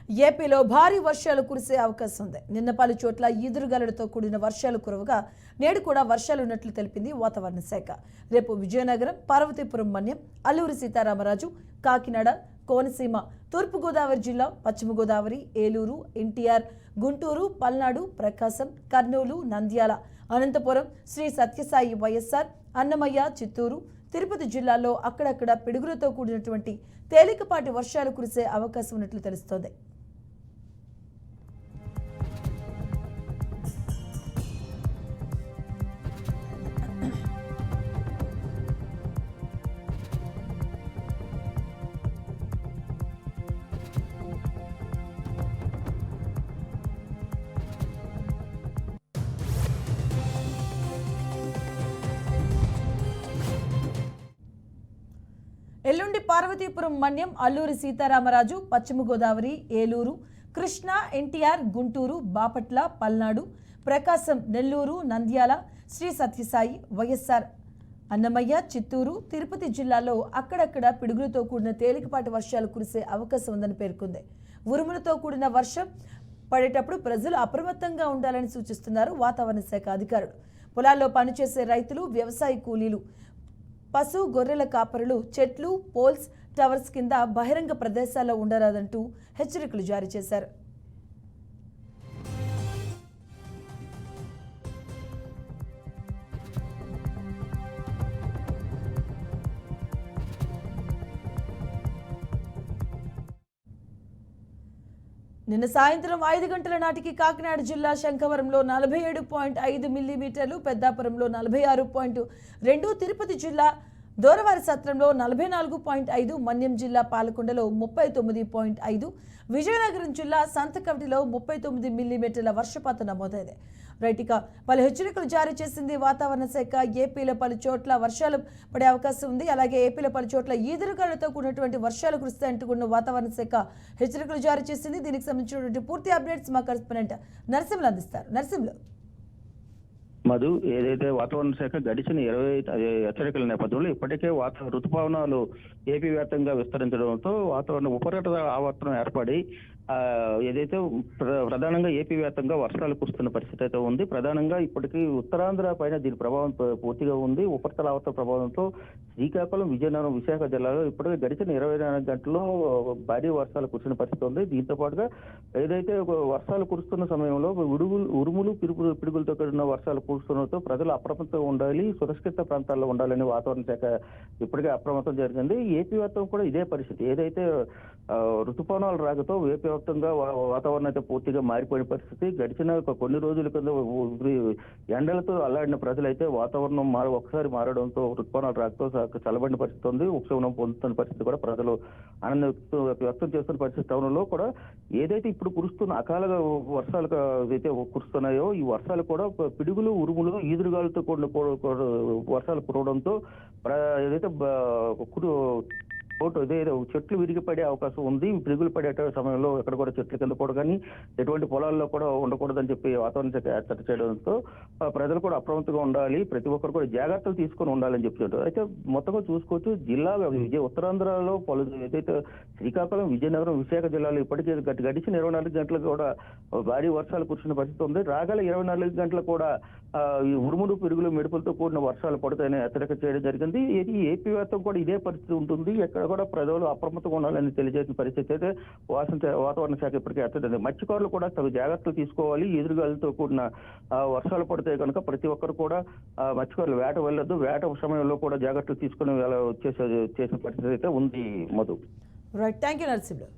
ఏపీలో భారీ వర్షాలు కురిసే అవకాశం ఉంది. నిన్న పలు చోట్ల ఈదురుగాలులతో కూడిన వర్షాలు కురవగా నేడు కూడా వర్షాలు ఉన్నట్లు తెలిపింది వాతావరణ శాఖ. రేపు విజయనగరం, పార్వతీపురం మన్యం, అల్లూరి సీతారామరాజు, కాకినాడ, కోనసీమ, తూర్పుగోదావరి జిల్లా, పశ్చిమ గోదావరి, ఏలూరు, ఎన్టీఆర్, గుంటూరు, పల్నాడు, ప్రకాశం, కర్నూలు, నంద్యాల, అనంతపురం, శ్రీ సత్యసాయి వైఎస్ఆర్, అన్నమయ్య, చిత్తూరు, తిరుపతి జిల్లాల్లో అక్కడక్కడ పిడుగులతో కూడినటువంటి తేలికపాటి వర్షాలు కురిసే అవకాశం ఉన్నట్లు తెలుస్తోంది. ఎల్లుండి పార్వతీపురం మన్యం, అల్లూరి సీతారామరాజు, పశ్చిమ గోదావరి, ఏలూరు, కృష్ణా, ఎన్టీఆర్, గుంటూరు, బాపట్ల, పల్నాడు, ప్రకాశం, నెల్లూరు, నంద్యాల, శ్రీ సత్యసాయి వైఎస్ఆర్, అన్నమయ్య, చిత్తూరు, తిరుపతి జిల్లాలో అక్కడక్కడ పిడుగులతో కూడిన తేలికపాటి వర్షాలు కురిసే అవకాశం ఉందని పేర్కొంది. ఉరుములతో కూడిన వర్షం పడేటప్పుడు ప్రజలు అప్రమత్తంగా ఉండాలని సూచిస్తున్నారు వాతావరణ శాఖ అధికారులు. పొలాల్లో పనిచేసే రైతులు, వ్యవసాయ కూలీలు, పశు గొర్రెల కాపరులు చెట్లు, పోల్స్, టవర్స్ కింద బహిరంగ ప్రదేశాల్లో ఉండరాదంటూ హెచ్చరికలు జారీ చేశారు. నిన్న సాయంత్రం 5 గంటల నాటికి కాకినాడ జిల్లా శంఖవరంలో 47.5 మిల్లీమీటర్లు, పెద్దాపురంలో 46.2, తిరుపతి జిల్లా దోరవారి సత్రంలో 44.5, మన్యం జిల్లా పాలకొండలో 39.5, విజయనగరం జిల్లా సంతకవిటిలో 39 మిల్లీమీటర్ల వర్షపాతం నమోదైంది. రైట్, పలు హెచ్చరికలు జారీ చేసింది వాతావరణ శాఖ. ఏపీలో పలు చోట్ల వర్షాలు పడే అవకాశం ఉంది. అలాగే ఏపీలో పలు చోట్ల ఈదురుగాలులతో కూడినటువంటి వర్షాలు కురుస్తాయంటూ కూడా వాతావరణ శాఖ హెచ్చరికలు జారీ చేసింది. దీనికి సంబంధించినటువంటి పూర్తి అప్డేట్స్ మా కరెస్పాండెంట్ నరసింహులు అందిస్తారు. నరసింహులు, మధు, ఏదైతే వాతావరణ శాఖ గడిచిన 20 హెచ్చరికల నేపథ్యంలో ఇప్పటికే ఋతుపవనాలు ఏపీ వ్యాప్తంగా విస్తరించడంతో వాతావరణ ఉపరితల ఆవర్తనం ఏర్పడి ఏదైతే ప్రధానంగా ఏపీ వ్యాప్తంగా వర్షాలు కురుస్తున్న పరిస్థితి అయితే ఉంది. ప్రధానంగా ఇప్పటికీ ఉత్తరాంధ్ర పైన దీని ప్రభావం పూర్తిగా ఉంది. ఉపరితల ఆవర్తన ప్రభావంతో శ్రీకాకుళం, విజయనగరం, విశాఖ జిల్లాలో ఇప్పటికే గడిచిన 24 గంటల్లో భారీ వర్షాలు కురిసిన పరిస్థితి ఉంది. దీంతో పాటుగా ఏదైతే వర్షాలు కురుస్తున్న సమయంలో ఉరుములు, పిడుగులతో కూడిన వర్షాలు కురుస్తుండటంతో ప్రజలు అప్రమత్తంగా ఉండాలి, సురక్షిత ప్రాంతాల్లో ఉండాలని వాతావరణ శాఖ ఇప్పటికే అప్రమత్తం జరిగింది. ఏపీ వ్యాప్తంగా కూడా ఇదే పరిస్థితి. ఏదైతే ఋతుపవనాల రాకతో ఏపీ వ్యాప్తంగా వాతావరణం అయితే పూర్తిగా మారిపోయిన పరిస్థితి. గడిచిన కొన్ని రోజుల కింద ఎండలతో అల్లాడిన ప్రజలైతే వాతావరణం ఒకసారి మారడంతో ఋతుపవనాల రాకతో చల్లబడిన పరిస్థితి ఉంది. ఉపశమనం పొందుతున్న పరిస్థితి కూడా ప్రజలు ఆనందం వ్యక్తం చేస్తున్న పరిస్థితి. టౌన్లో కూడా ఏదైతే ఇప్పుడు కురుస్తున్న అకాల వర్షాలు అయితే కురుస్తున్నాయో ఈ వర్షాలు కూడా పిడుగులు, ఉరుములు, ఈదురుగాలతో కూడిన వర్షాలు కురవడంతో ఏదైతే చెట్లు విరిగిపడే అవకాశం ఉంది. పిడుగులు పడే సమయంలో ఎక్కడ కూడా చెట్ల కింద కూడా కానీ ఎటువంటి పొలాల్లో కూడా ఉండకూడదని చెప్పి వాతావరణ శాఖ హెచ్చరిక చేయడంతో ప్రజలు కూడా అప్రమత్తంగా ఉండాలి, ప్రతి ఒక్కరు కూడా జాగ్రత్తలు తీసుకొని ఉండాలని చెప్తుంటారు. అయితే మొత్తంగా చూసుకోవచ్చు, జిల్లా ఉత్తరాంధ్రలో పలు ఏదైతే శ్రీకాకుళం, విజయనగరం, విశాఖ జిల్లాలో ఇప్పటికే గడిచిన 24 గంటలకు కూడా భారీ వర్షాలు కురిసిన పరిస్థితి ఉంది. రాగల 24 గంటలు కూడా ఈ ఉరుములు, పిడుగులు, మెరుపులతో కూడిన వర్షాలు పడతాయని హెచ్చరిక చేయడం జరిగింది. ఏపీ వ్యాప్తం కూడా ఇదే పరిస్థితి ఉంటుంది. ఎక్కడ కూడా ప్రజలు అప్రమత్తంగా ఉండాలని తెలియజేసిన పరిస్థితి అయితే వాతావరణ శాఖ ఇప్పటికే హెచ్చరించింది. మత్స్యకారులు కూడా తగు జాగ్రత్తలు తీసుకోవాలి. ఎదురుగాలితో కూడిన వర్షాలు పడితే కనుక ప్రతి ఒక్కరు కూడా మత్స్యకారులు వేట వెళ్ళొద్దు. వేట సమయంలో కూడా జాగ్రత్తలు తీసుకుని చేసిన పరిస్థితి అయితే ఉంది. Madhu, right, thank you Narasimhulu.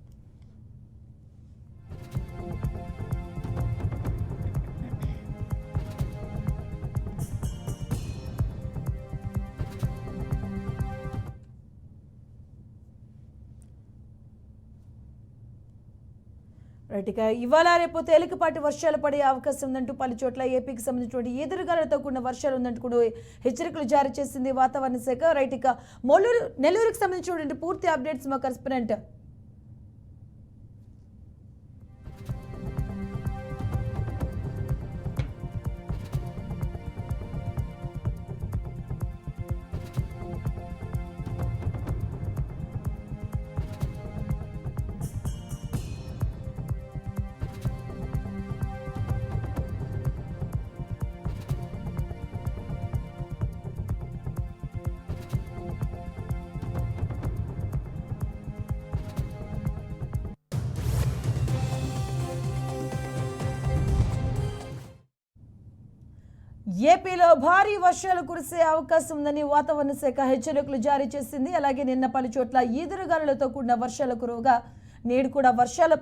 Right, ఇవాళ రేపు తేలికపాటి వర్షాలు పడే అవకాశం ఉందంటూ పలు చోట్ల ఏపీకి సంబంధించినటువంటి ఎదురుగాలతో కూడిన వర్షాలు ఉందంటూ కూడా హెచ్చరికలు జారీ చేసింది వాతావరణ శాఖ. రైట్, నెల్లూరుకి సంబంధించినటువంటి పూర్తి అప్డేట్స్ మా కరెస్పాండెంట్ ఏపీలో భారీ వర్షాలు కురిసే అవకాశం ఉందని వాతావరణ శాఖ హెచ్చరికలు జారీ చేసింది. అలాగే నిన్న పలు చోట్ల ఈదురుగాలులతో కూడిన వర్షాలు కురవగా నేడు కూడా వర్షాలు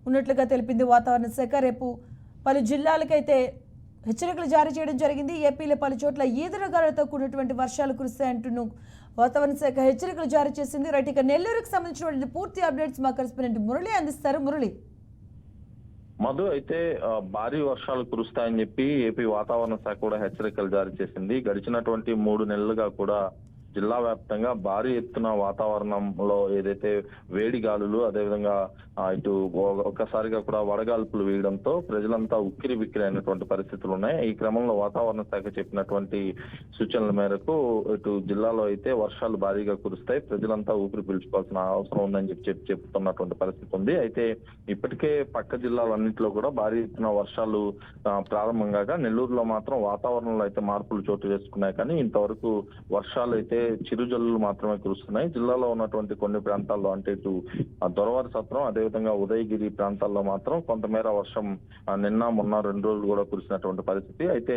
ఉన్నట్లుగా తెలిపింది వాతావరణ శాఖ. రేపు పలు జిల్లాలకైతే హెచ్చరికలు జారీ చేయడం జరిగింది. ఏపీలో పలు చోట్ల ఈదురుగాలులతో కూడినటువంటి వర్షాలు కురుస్తాయంటూ వాతావరణ శాఖ హెచ్చరికలు జారీ చేసింది. రైట్, ఇక నెల్లూరుకు సంబంధించినటువంటి పూర్తి అప్డేట్స్ మా కరెస్పాండెంట్ మురళి అందిస్తారు. మురళి. మధు, అయితే భారీ వర్షాలు కురుస్తాయని చెప్పి ఏపీ వాతావరణ శాఖ కూడా హెచ్చరికలు జారీ చేసింది. గడిచినటువంటి 3 నెలలుగా కూడా జిల్లా వ్యాప్తంగా భారీ ఎత్తున వాతావరణంలో ఏదైతే వేడి గాలులు, అదేవిధంగా ఇటు ఒక్కసారిగా కూడా వడగాల్పులు వేయడంతో ప్రజలంతా ఉక్కిరి బిక్కిరి అయినటువంటి పరిస్థితులు ఉన్నాయి. ఈ క్రమంలో వాతావరణ శాఖ చెప్పినటువంటి సూచనల మేరకు ఇటు జిల్లాలో అయితే వర్షాలు భారీగా కురుస్తాయి, ప్రజలంతా ఊపిరి పీల్చుకోవాల్సిన అవసరం ఉందని చెప్తున్నటువంటి పరిస్థితి ఉంది. అయితే ఇప్పటికే పక్క జిల్లాలన్నింటిలో కూడా భారీ ఎత్తున వర్షాలు ప్రారంభంగా నెల్లూరులో మాత్రం వాతావరణంలో అయితే మార్పులు చోటు చేసుకున్నాయి. కానీ ఇంతవరకు వర్షాలు అయితే చిరుజల్లులు మాత్రమే కురుస్తున్నాయి. జిల్లాలో ఉన్నటువంటి కొన్ని ప్రాంతాల్లో అంటే ఇటు దొరవారి సత్రం, అదేవిధంగా ఉదయగిరి ప్రాంతాల్లో మాత్రం కొంతమేర వర్షం నిన్న మొన్న 2 రోజులు కూడా కురిసినటువంటి పరిస్థితి. అయితే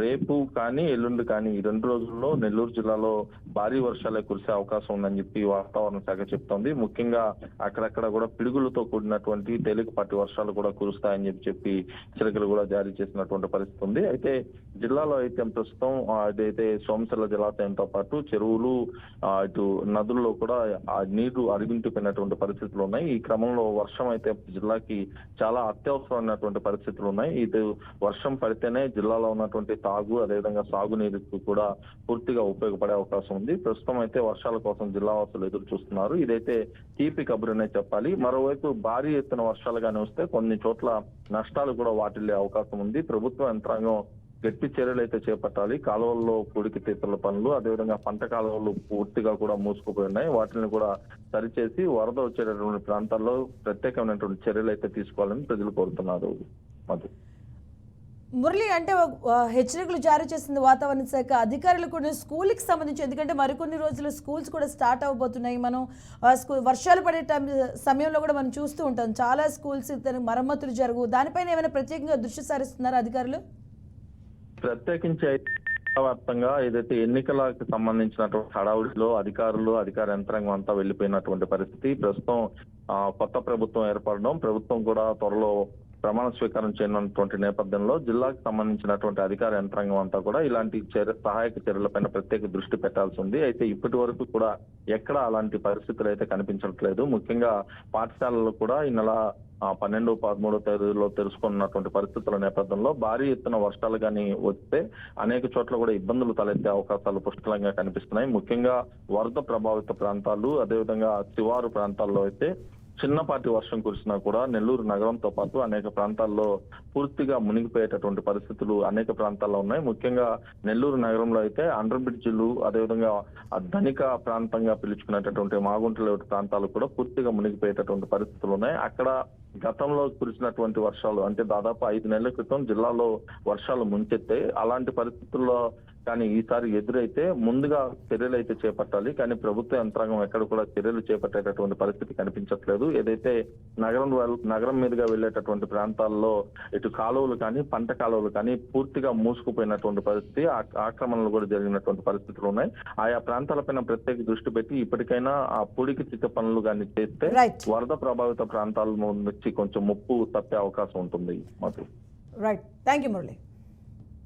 రేపు కానీ ఎల్లుండి కానీ ఈ 2 రోజుల్లో నెల్లూరు జిల్లాలో భారీ వర్షాలే కురిసే అవకాశం ఉందని చెప్పి వాతావరణ శాఖ చెప్తోంది. ముఖ్యంగా అక్కడక్కడ కూడా పిడుగులతో కూడినటువంటి తేలికపాటి వర్షాలు కూడా కురుస్తాయని చెప్పి హెచ్చరికలు కూడా జారీ చేసినటువంటి పరిస్థితి ఉంది. అయితే జిల్లాలో అయితే ప్రస్తుతం అదైతే సోమశిల జలాశయంతో పాటు చెరువులు, ఇటు నదుల్లో కూడా ఆ నీరు అడుగుంటిపోయినటువంటి పరిస్థితులు ఉన్నాయి. ఈ క్రమంలో వర్షం అయితే జిల్లాకి చాలా అత్యవసరమైనటువంటి పరిస్థితులు ఉన్నాయి. ఇది వర్షం పడితేనే జిల్లాలో ఉన్నటువంటి తాగు, అదేవిధంగా సాగునీరుకు కూడా పూర్తిగా ఉపయోగపడే అవకాశం ఉంది. ప్రస్తుతం అయితే వర్షాల కోసం జిల్లా వాసులు ఎదురు చూస్తున్నారు. ఇదైతే తీపి కబురనే చెప్పాలి. మరోవైపు భారీ ఎత్తున వర్షాలు కానీ వస్తే కొన్ని చోట్ల నష్టాలు కూడా వాటిల్లే అవకాశం ఉంది. ప్రభుత్వ యంత్రాంగం గట్టి చర్యలు అయితే చేపట్టాలి. కాలువల్లో పూడికి తీతల పనులు, అదేవిధంగా పంట కాలువలు పూర్తిగా కూడా మూసుకుపోయి ఉన్నాయి. వాటిని కూడా సరిచేసి వరద వచ్చేటటువంటి ప్రాంతాల్లో ప్రత్యేకమైనటువంటి చర్యలు అయితే తీసుకోవాలని ప్రజలు కోరుతున్నారు. అది మురళి, అంటే హెచ్చరికలు జారీ చేసింది వాతావరణ శాఖ. అధికారులు కూడా స్కూల్కి సంబంధించి, ఎందుకంటే మరికొన్ని రోజులు స్కూల్స్ కూడా స్టార్ట్ అవబోతున్నాయి. మనం వర్షాలు పడే సమయంలో కూడా మనం చూస్తూ ఉంటాం చాలా స్కూల్స్ మరమ్మతులు జరుగు, దానిపైన ఏమైనా ప్రత్యేకంగా దృష్టి సారిస్తున్నారు అధికారులు? ప్రత్యేకించి వ్యాప్తంగా ఏదైతే ఎన్నికలకు సంబంధించినటువంటి హడావుడిలో అధికారులు, అధికార యంత్రాంగం అంతా వెళ్లిపోయినటువంటి పరిస్థితి. ప్రస్తుతం కొత్త ప్రభుత్వం ఏర్పడడం, ప్రభుత్వం కూడా త్వరలో ప్రమాణ స్వీకారం చేయనున్నటువంటి నేపథ్యంలో జిల్లాకు సంబంధించినటువంటి అధికార యంత్రాంగం అంతా కూడా ఇలాంటి సహాయక చర్యలపైన ప్రత్యేక దృష్టి పెట్టాల్సి ఉంది. అయితే ఇప్పటి వరకు కూడా ఎక్కడ అలాంటి పరిస్థితులు అయితే కనిపించట్లేదు. ముఖ్యంగా పాఠశాలలు కూడా ఈ నెల 12, 13 తేదీలో తెలుసుకున్నటువంటి పరిస్థితుల నేపథ్యంలో భారీ ఎత్తున వర్షాలు కానీ వస్తే అనేక చోట్ల కూడా ఇబ్బందులు తలెత్తే అవకాశాలు పుష్కలంగా కనిపిస్తున్నాయి. ముఖ్యంగా వరద ప్రభావిత ప్రాంతాలు, అదేవిధంగా శివారు ప్రాంతాల్లో అయితే చిన్నపాటి వర్షం కురిసినా కూడా నెల్లూరు నగరంతో పాటు అనేక ప్రాంతాల్లో పూర్తిగా మునిగిపోయేటటువంటి పరిస్థితులు అనేక ప్రాంతాల్లో ఉన్నాయి. ముఖ్యంగా నెల్లూరు నగరంలో అయితే అండర్ బ్రిడ్జిలు, అదేవిధంగా ధనిక ప్రాంతంగా పిలుచుకునేటటువంటి మాగుంటల ప్రాంతాలు కూడా పూర్తిగా మునిగిపోయేటటువంటి పరిస్థితులు ఉన్నాయి. అక్కడ గతంలో కురిసినటువంటి వర్షాలు అంటే దాదాపు 5 నెలల క్రితం జిల్లాలో వర్షాలు ముంచెత్తాయి. అలాంటి పరిస్థితుల్లో కానీ ఈసారి ఎదురైతే ముందుగా చర్యలు అయితే చేపట్టాలి. కానీ ప్రభుత్వ యంత్రాంగం ఎక్కడ కూడా చర్యలు చేపట్టేటటువంటి పరిస్థితి కనిపించట్లేదు. ఏదైతే నగరం మీదుగా వెళ్లేటటువంటి ప్రాంతాల్లో ఇటు కాలువలు కానీ పంట కాలువలు కానీ పూర్తిగా మూసుకుపోయినటువంటి పరిస్థితి, ఆక్రమణలు కూడా జరిగినటువంటి పరిస్థితులు ఉన్నాయి. ఆయా ప్రాంతాలపైన ప్రత్యేక దృష్టి పెట్టి ఇప్పటికైనా ఆ పూడికి చిత్త పనులు కానీ చేస్తే వరద ప్రభావిత ప్రాంతాల నుంచి కొంచెం ముప్పు తప్పే అవకాశం ఉంటుంది. Right, thank you Murali.